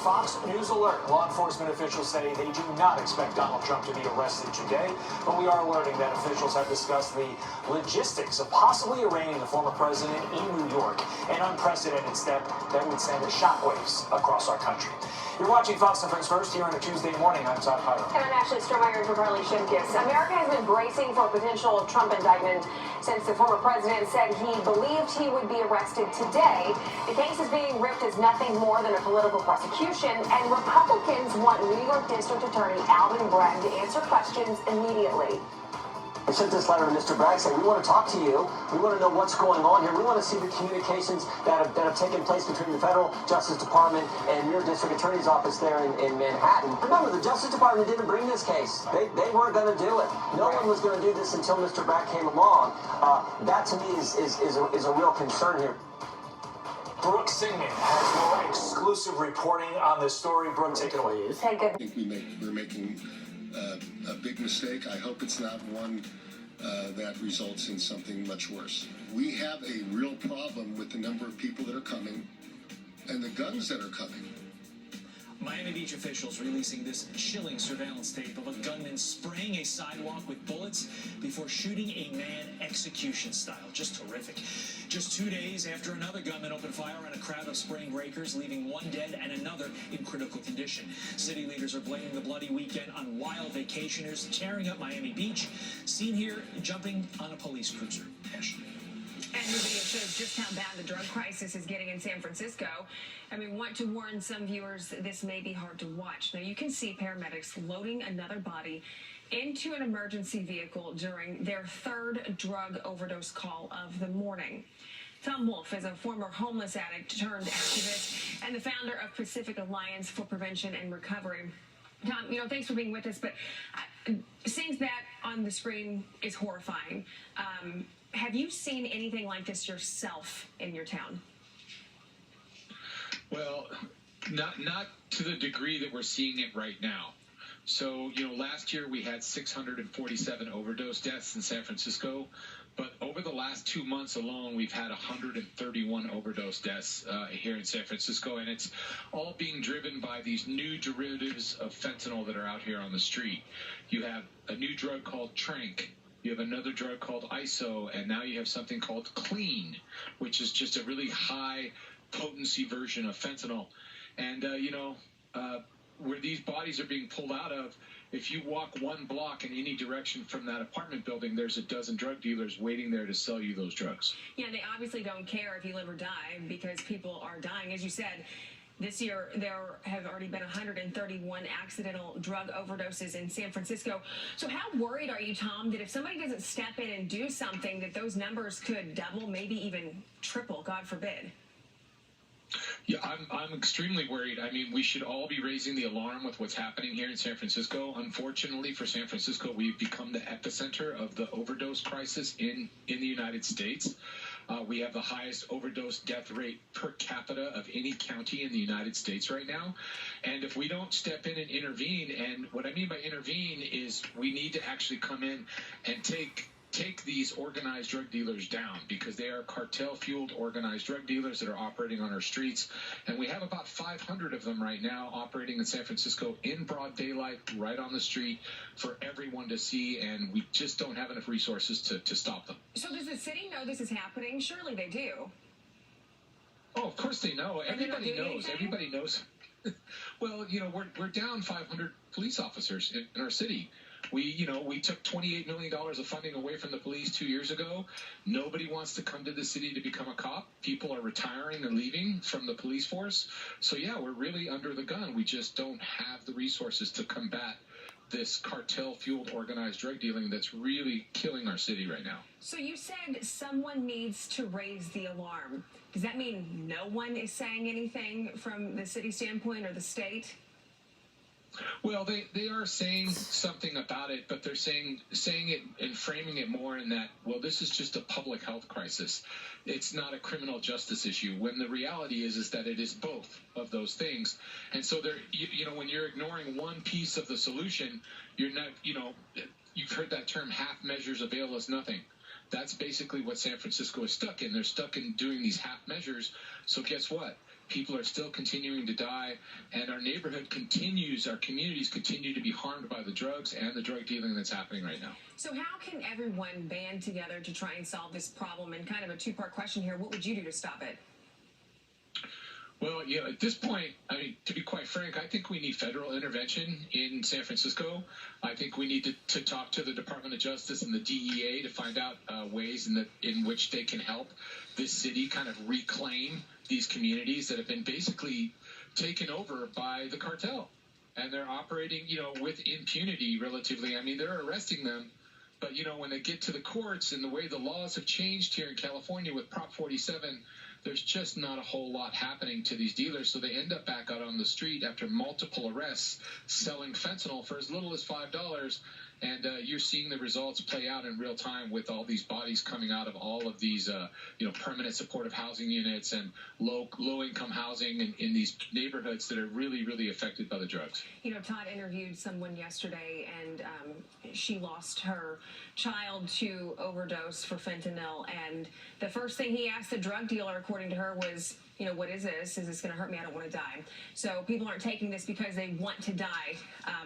Fox News alert. Law enforcement officials say they do not expect Donald Trump to be arrested today, but we are alerting that officials have discussed the logistics of possibly arraigning the former president in New York, an unprecedented step that would send shockwaves across our country. You're watching Fox and Friends First here on a Tuesday morning. I'm Todd Pyro. And I'm Ashley Strohmeyer for Carly Shimkus. America has been bracing for a potential Trump indictment since the former president said he believed he would be arrested today. The case is being ripped as nothing more than a political prosecution, and Republicans want New York District Attorney Alvin Bragg to answer questions immediately. I sent this letter to Mr. Bragg saying, we want to talk to you. We want to know what's going on here. We want to see the communications that have taken place between the Federal Justice Department and your district attorney's office there in Manhattan. Remember, the Justice Department didn't bring this case. They weren't going to do it. No one was going to do this until Mr. Bragg came along. That, to me, is a real concern here. Brooke Singman has more exclusive exclusive reporting on this story. Brooke, take it away. I think we're making a big mistake. I hope it's not one that results in something much worse. We have a real problem with the number of people that are coming and the guns that are coming. Miami Beach officials releasing this chilling surveillance tape of a gunman spraying a sidewalk with bullets before shooting a man execution style. Just terrific. Just 2 days after another gunman opened fire on a crowd of spring breakers, leaving one dead and another in critical condition. City leaders are blaming the bloody weekend on wild vacationers tearing up Miami Beach. Seen here jumping on a police cruiser. And the video shows just how bad the drug crisis is getting in San Francisco. And we want to warn some viewers this may be hard to watch. Now, you can see paramedics loading another body into an emergency vehicle during their third drug overdose call of the morning. Tom Wolf is a former homeless addict turned activist and the founder of Pacific Alliance for Prevention and Recovery. Tom, thanks for being with us, but seeing that on the screen is horrifying. Have you seen anything like this yourself in your town? Well, not to the degree that we're seeing it right now. So, last year we had 647 overdose deaths in San Francisco, but over the last 2 months alone, we've had 131 overdose deaths here in San Francisco, and it's all being driven by these new derivatives of fentanyl that are out here on the street. You have a new drug called Tranq. You have another drug called ISO, and now you have something called Clean, which is just a really high potency version of fentanyl. And, where these bodies are being pulled out of, if you walk one block in any direction from that apartment building, there's a dozen drug dealers waiting there to sell you those drugs. Yeah, they obviously don't care if you live or die because people are dying. As you said, this year, there have already been 131 accidental drug overdoses in San Francisco. So how worried are you, Tom, that if somebody doesn't step in and do something, that those numbers could double, maybe even triple, God forbid? Yeah, I'm extremely worried. I mean, we should all be raising the alarm with what's happening here in San Francisco. Unfortunately for San Francisco, we've become the epicenter of the overdose crisis in the United States. We have the highest overdose death rate per capita of any county in the United States right now. And if we don't step in and intervene, and what I mean by intervene is we need to actually come in and take these organized drug dealers down, because they are cartel-fueled organized drug dealers that are operating on our streets. And we have about 500 of them right now operating in San Francisco in broad daylight, right on the street, for everyone to see, and we just don't have enough resources to stop them. So does the city know this is happening? Surely they do. Oh, of course they know. Everybody knows. Anything? Everybody knows. Well, we're down 500 police officers in our city. We took $28 million of funding away from the police 2 years ago. Nobody wants to come to the city to become a cop. People are retiring and leaving from the police force. So, yeah, we're really under the gun. We just don't have the resources to combat this cartel-fueled organized drug dealing that's really killing our city right now. So you said someone needs to raise the alarm. Does that mean no one is saying anything from the city standpoint or the state? Well, they are saying something about it, but they're saying it and framing it more in that, well, this is just a public health crisis. It's not a criminal justice issue, when the reality is that it is both of those things. And so when you're ignoring one piece of the solution, you're not, you've heard that term, half measures avail us nothing. That's basically what San Francisco is stuck in. They're stuck in doing these half measures. So guess what? People are still continuing to die, and our neighborhood continues, our communities continue to be harmed by the drugs and the drug dealing that's happening right now. So how can everyone band together to try and solve this problem? And kind of a two-part question here, what would you do to stop it? Well, at this point, I mean, to be quite frank, I think we need federal intervention in San Francisco. I think we need to talk to the Department of Justice and the DEA to find out ways in which they can help this city kind of reclaim these communities that have been basically taken over by the cartel. And they're operating, with impunity relatively. I mean, they're arresting them. But, when they get to the courts and the way the laws have changed here in California with Prop 47, there's just not a whole lot happening to these dealers. So they end up back out on the street after multiple arrests selling fentanyl for as little as $5. And you're seeing the results play out in real time with all these bodies coming out of all of these, permanent supportive housing units and low-income housing in these neighborhoods that are really, really affected by the drugs. Todd interviewed someone yesterday, and she lost her child to overdose for fentanyl. And the first thing he asked the drug dealer, according to her, was, what is this? Is this going to hurt me? I don't want to die. So people aren't taking this because they want to die,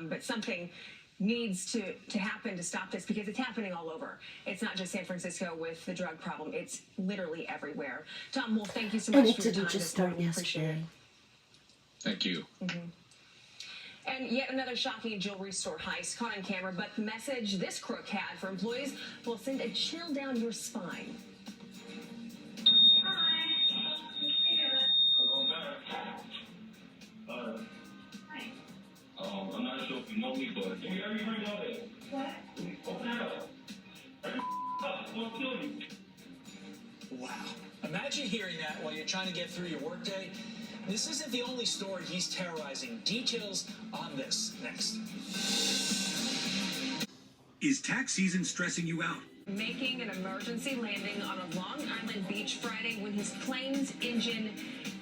but something needs to happen to stop this, because it's happening all over. It's not just San Francisco with the drug problem. It's literally everywhere. Tom, well, thank you so much for your time. Just start yesterday. Thank you. Mm-hmm. And yet another shocking jewelry store heist caught on camera, but the message this crook had for employees will send a chill down your spine. I'm not sure if you know me, but give me every ring out there. What? Open it up. Every up, I'm gonna kill you. Wow. Imagine hearing that while you're trying to get through your workday. This isn't the only story he's terrorizing. Details on this next. Is tax season stressing you out? Making an emergency landing on a Long Island beach Friday when his plane's engine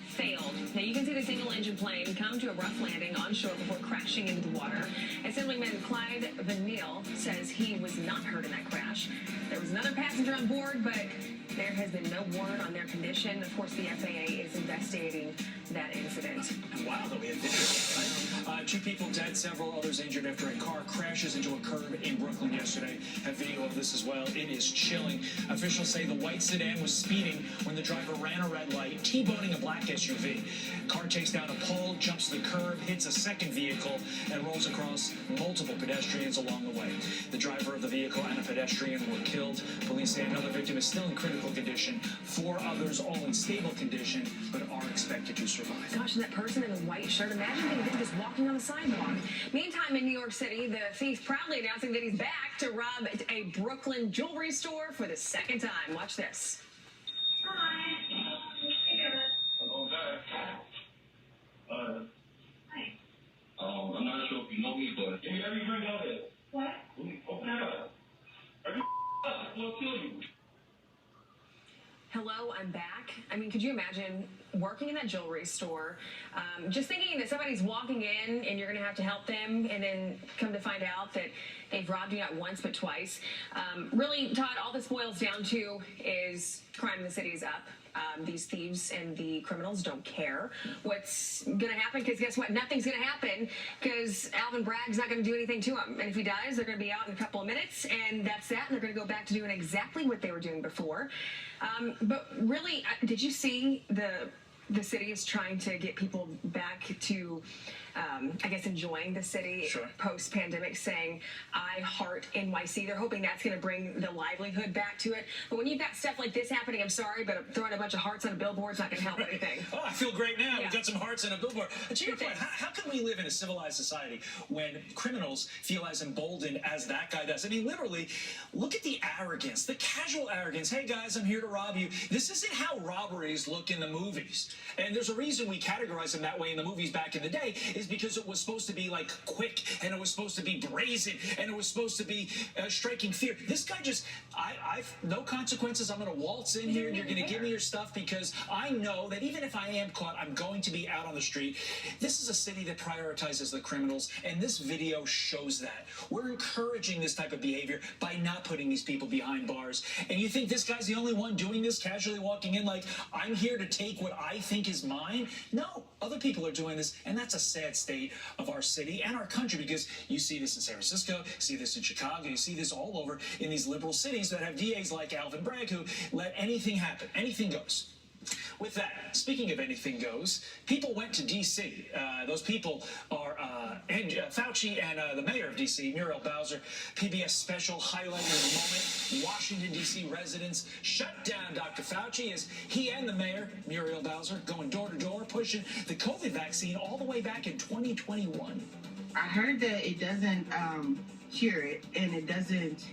failed. Now you can see the single-engine plane come to a rough landing on shore before crashing into the water. Assemblyman Clyde Vanille says he was not hurt in that crash. There was another passenger on board, but there has been no word on their condition. Of course, the FAA is investigating that incident. Wow, that we have video, right? 2 people dead, several others injured after a car crashes into a curb in Brooklyn yesterday. Have video of this as well. It is chilling. Officials say the white sedan was speeding when the driver ran a red light, T-boning a black SUV. Car takes down a pole, jumps the curb, hits a second vehicle, and rolls across multiple pedestrians along the way. The driver of the vehicle and a pedestrian were killed. Police say another victim is still in critical condition. 4 others all in stable condition, but are expected to survive. Gosh, and that person in the white shirt, imagine being just walking on the sidewalk. Meantime, in New York City, the thief proudly announcing that he's back to rob a Brooklyn jewelry store for the second time. Watch this. Hi. Hello, guys. I'm not sure if you know me, but give me every ring out there. What? Open it up. Every up, I'm gonna kill you. Hello, I'm back. I mean, could you imagine working in that jewelry store, just thinking that somebody's walking in and you're going to have to help them, and then come to find out that they've robbed you not once but twice. Really, Todd, all this boils down to is crime in the city is up. These thieves and the criminals don't care what's going to happen, because guess what? Nothing's going to happen, because Alvin Bragg's not going to do anything to him. And if he does, they're going to be out in a couple of minutes, and that's that. And they're going to go back to doing exactly what they were doing before. But really, did you see the city is trying to get people back to, I guess, enjoying the city post-pandemic, saying, I heart NYC. They're hoping that's going to bring the livelihood back to it. But when you've got stuff like this happening, I'm sorry, but throwing a bunch of hearts on a billboard's not going to help anything. Oh, I feel great now. We've got some hearts on a billboard. But to your point, how can we live in a civilized society when criminals feel as emboldened as that guy does? I mean, literally, look at the arrogance, the casual arrogance. Hey, guys, I'm here to rob you. This isn't how robberies look in the movies. And there's a reason we categorize them that way in the movies back in the day, is because it was supposed to be like quick, and it was supposed to be brazen, and it was supposed to be striking fear. This guy just, I've no consequences. I'm going to waltz in here and you're going to give me your stuff, because I know that even if I am caught, I'm going to be out on the street. This is a city that prioritizes the criminals, and this video shows that. We're encouraging this type of behavior by not putting these people behind bars. And you think this guy's the only one doing this, casually walking in like, I'm here to take what I think is mine? No, other people are doing this, and that's a sad state of our city and our country, because you see this in San Francisco, you see this in Chicago, you see this all over in these liberal cities that have DAs like Alvin Bragg who let anything happen, anything goes. With that, speaking of anything goes, people went to D.C. Those people are Fauci and the mayor of D.C., Muriel Bowser. PBS special highlighting the moment. Washington, D.C. residents shut down Dr. Fauci as he and the mayor, Muriel Bowser, going door to door, pushing the COVID vaccine all the way back in 2021. I heard that it doesn't cure it, and it doesn't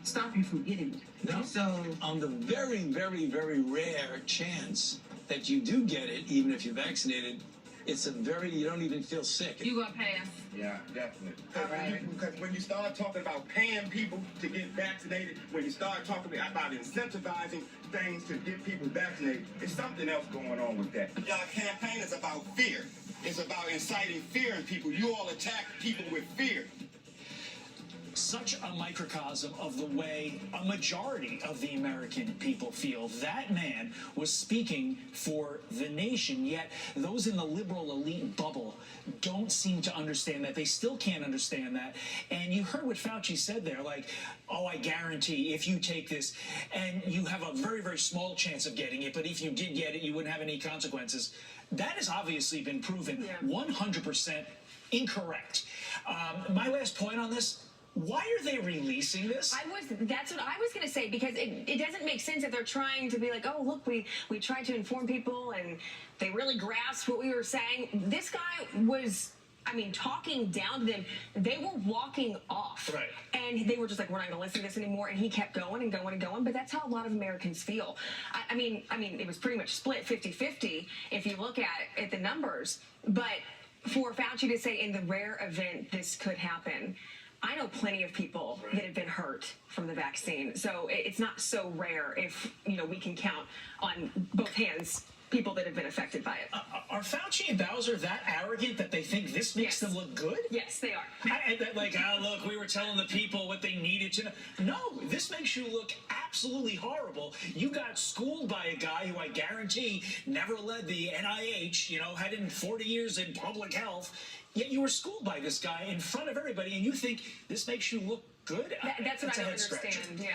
stop you from getting it. No. So on the very, very, very rare chance that you do get it, even if you're vaccinated, it's a very, you don't even feel sick. You gonna pass? Yeah, definitely. Because when you start talking about paying people to get vaccinated, when you start talking about incentivizing things to get people vaccinated, there's something else going on with that. Y'all campaign is about fear. It's about inciting fear in people. You all attack people with fear. Such a microcosm of the way a majority of the American people feel. That man was speaking for the nation, yet those in the liberal elite bubble don't seem to understand that. They still can't understand that. And you heard what Fauci said there, like, oh, I guarantee if you take this, and you have a very, very small chance of getting it, but if you did get it, you wouldn't have any consequences. That has obviously been proven 100% incorrect. My last point on this, why are they releasing this? That's what I was going to say, because it doesn't make sense if they're trying to be like, oh, look, we tried to inform people and they really grasped what we were saying. This guy was, I mean, talking down to them. They were walking off. Right. And they were just like, we're not going to listen to this anymore. And he kept going and going and going. But that's how a lot of Americans feel. I mean, it was pretty much split 50-50 if you look at the numbers. But for Fauci to say in the rare event this could happen, I know plenty of people that have been hurt from the vaccine. So it's not so rare if, we can count on both hands people that have been affected by it. Are Fauci and Bowser that arrogant that they think this makes them look good? Yes, they are. Look, we were telling the people what they needed to know. No, this makes you look absolutely horrible. You got schooled by a guy who I guarantee never led the NIH, had in 40 years in public health. Yet you were schooled by this guy in front of everybody, and you think this makes you look good? That's what I don't understand, yeah.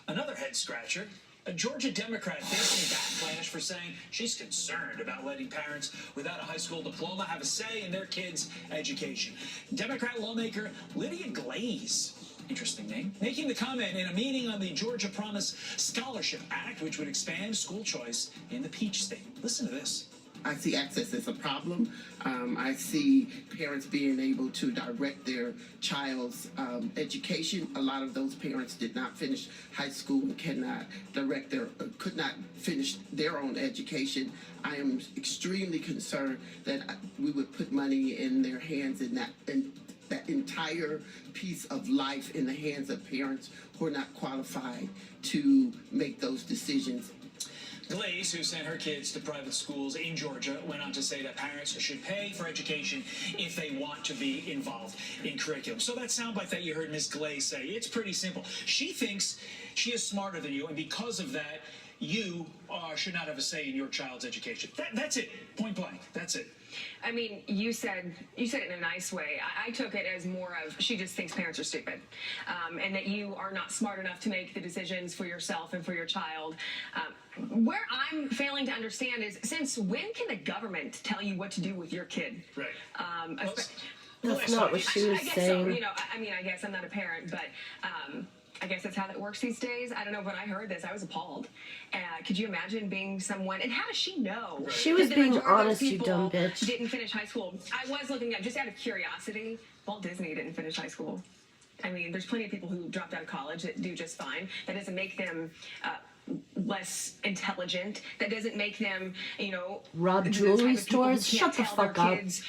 Another head scratcher. A Georgia Democrat facing backlash for saying she's concerned about letting parents without a high school diploma have a say in their kids' education. Democrat lawmaker Lydia Glaze, interesting name, making the comment in a meeting on the Georgia Promise Scholarship Act, which would expand school choice in the Peach State. Listen to this. I see access as a problem. I see parents being able to direct their child's education. A lot of those parents did not finish high school and could not finish their own education. I am extremely concerned that we would put money in their hands in that entire piece of life in the hands of parents who are not qualified to make those decisions. Glaze, who sent her kids to private schools in Georgia, went on to say that parents should pay for education if they want to be involved in curriculum. So that soundbite that you heard Ms. Glaze say, it's pretty simple. She thinks she is smarter than you, and because of that, you should not have a say in your child's education. That's it. Point blank. That's it. I mean, you said it in a nice way. I took it as more of she just thinks parents are stupid, and that you are not smart enough to make the decisions for yourself and for your child. Where I'm failing to understand is, since when can the government tell you what to do with your kid? Right. That's not what she was I guess saying. So. I guess I'm not a parent, but I guess that's how that works these days. I don't know. When I heard this, I was appalled. Could you imagine being someone? And how does she know? She was being honest, you dumb bitch. Didn't finish high school. I was looking up just out of curiosity. Walt Disney didn't finish high school. I mean, there's plenty of people who dropped out of college that do just fine. That doesn't make them less intelligent. That doesn't make them, rob jewelry stores. Shut the fuck up. Kids,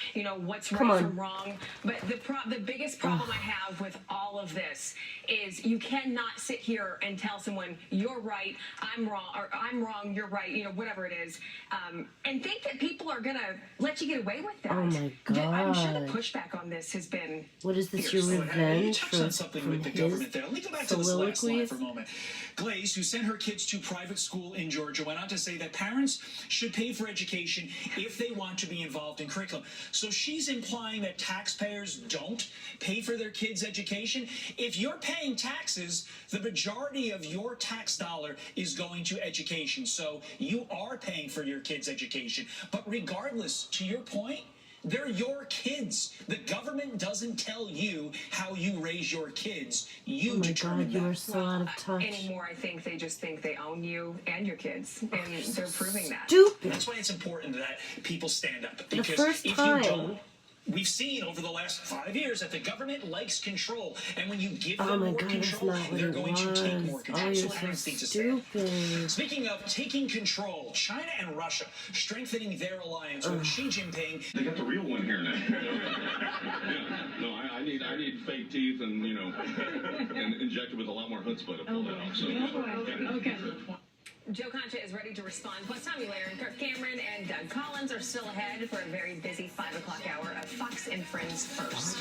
what's right from wrong. But the biggest problem I have with all of this is you cannot sit here and tell someone you're right, I'm wrong, or I'm wrong, you're right, whatever it is, and think that people are gonna let you get away with that. Oh my god! I'm sure the pushback on this has been. What is this? Your revenge for something with the government there? Let me go back to this last slide for a moment. Glaze, who sent her kids to private school in Georgia, went on to say that parents should pay for education if they want to be involved in curriculum. So she's implying that taxpayers don't pay for their kids' education. If you're paying taxes, the majority of your tax dollar is going to education. So you are paying for your kids' education. But regardless, to your point, they're your kids. The government doesn't tell you how you raise your kids. You determine that. You are so out of touch. Anymore, I think they just think they own you and your kids, and they're proving that. Stupid. That's why it's important that people stand up. The Because first if time you don't, We've seen over the last 5 years that the government likes control, and when you give them Oh my more God, that's control, not what they're it going to take more was. control. Oh, So you're what so happens to say? stupid. Speaking of taking control, China and Russia strengthening their alliance with Xi Jinping. They got the real one here now. No, I need fake teeth and and injected with a lot more chutzpah to pull that off. So, Okay. Joe Concha is ready to respond. Plus, Tommy Lahren, Kirk Cameron, and Doug Collins are still ahead for a very busy 5 o'clock hour of Fox and Friends First.